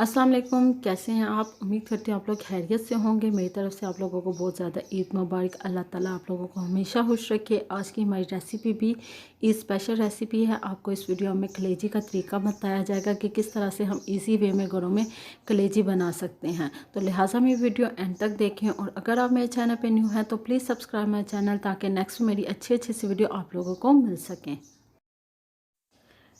अस्सलाम वालेकुम, कैसे हैं आप। उम्मीद करती हूँ आप लोग खैरियत से होंगे। मेरी तरफ से आप लोगों को बहुत ज़्यादा ईद मुबारक। अल्लाह ताला आप लोगों को हमेशा खुश रखे। आज की हमारी रेसिपी भी ईद स्पेशल रेसिपी है। आपको इस वीडियो में कलेजी का तरीका बताया जाएगा कि किस तरह से हम इजी वे में घरों में कलेजी बना सकते हैं। तो लिहाजा मेरी वीडियो एंड तक देखें, और अगर आप मेरे चैनल पर न्यू हैं तो प्लीज़ सब्सक्राइब माई चैनल, ताकि नेक्स्ट मेरी अच्छी सी वीडियो आप लोगों को मिल सकें।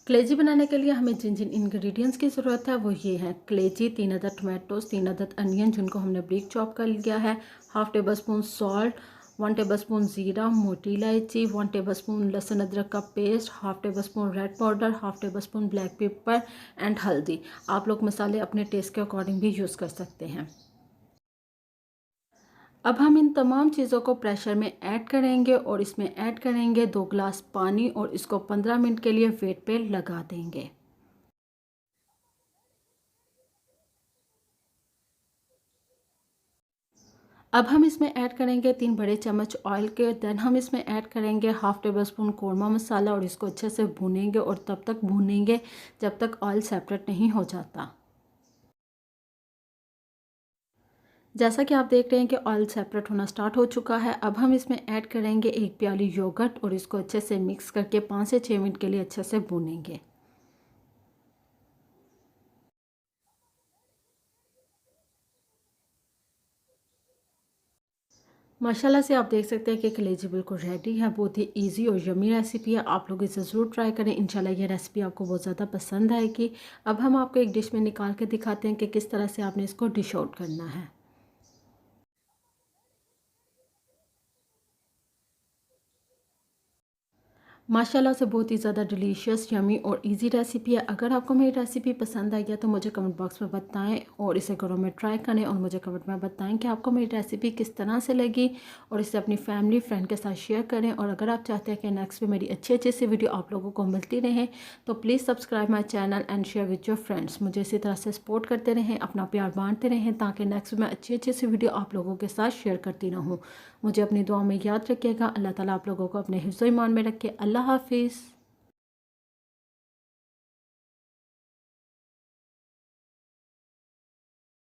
कलेजी बनाने के लिए हमें जिन जिन इंग्रेडिएंट्स की ज़रूरत है वो ये है। कलेजी, 3 अदद टमाटोस, 3 अदद अनियन जिनको हमने ब्रीक चॉप कर लिया है, half table spoon salt, 1 table spoon ज़ीरा, मोटी इलायची, 1 टेबल स्पून लहसुन अदरक का paste, half table spoon red powder, half table spoon black pepper and हल्दी। आप लोग मसाले अपने टेस्ट के अकॉर्डिंग भी यूज़ कर सकते हैं। अब हम इन तमाम चीज़ों को प्रेशर में ऐड करेंगे और इसमें ऐड करेंगे 2 गिलास पानी, और इसको 15 मिनट के लिए वेट पे लगा देंगे। अब हम इसमें ऐड करेंगे 3 बड़े चम्मच ऑयल के। देन हम इसमें ऐड करेंगे हाफ़ टेबल स्पून कौरमा मसाला, और इसको अच्छे से भूनेंगे, और तब तक भूनेंगे जब तक ऑयल सेपरेट नहीं हो जाता। जैसा कि आप देख रहे हैं कि ऑयल सेपरेट होना स्टार्ट हो चुका है। अब हम इसमें ऐड करेंगे 1 प्याली योगर्ट, और इसको अच्छे से मिक्स करके 5 से 6 मिनट के लिए अच्छे से भूनेंगे। माशाल्लाह से आप देख सकते हैं कि कलेजी बिल्कुल रेडी है। बहुत ही इजी और यमी रेसिपी है। आप लोग इसे ज़रूर ट्राई करें। इंशाल्लाह ये रेसिपी आपको बहुत ज़्यादा पसंद आएगी। अब हम आपको एक डिश में निकाल के दिखाते हैं कि किस तरह से आपने इसको डिश आउट करना है। माशाल्लाह से बहुत ही ज़्यादा डिलीशियस, यमी और इजी रेसिपी है। अगर आपको मेरी रेसिपी पसंद आई है तो मुझे कमेंट बॉक्स में बताएं, और इसे घरों में ट्राई करें, और मुझे कमेंट में बताएं कि आपको मेरी रेसिपी किस तरह से लगी, और इसे अपनी फैमिली फ्रेंड के साथ शेयर करें। और अगर आप चाहते हैं कि नेक्स्ट भी मेरी अच्छी सी वीडियो आप लोगों को मिलती रहे तो please subscribe my channel and share with your friends. मुझे इसी तरह से सपोर्ट करते रहें, अपना प्यार बांटते रहें, ताकि नेक्स्ट मैं अच्छी सी वीडियो आप लोगों के साथ शेयर करती रहूँ। मुझे अपनी दुआ में याद रखिएगा। अल्लाह ताला आप लोगों को अपने हिफ्ज़-ओ-ईमान में रखे। अल्लाह हाफिज़।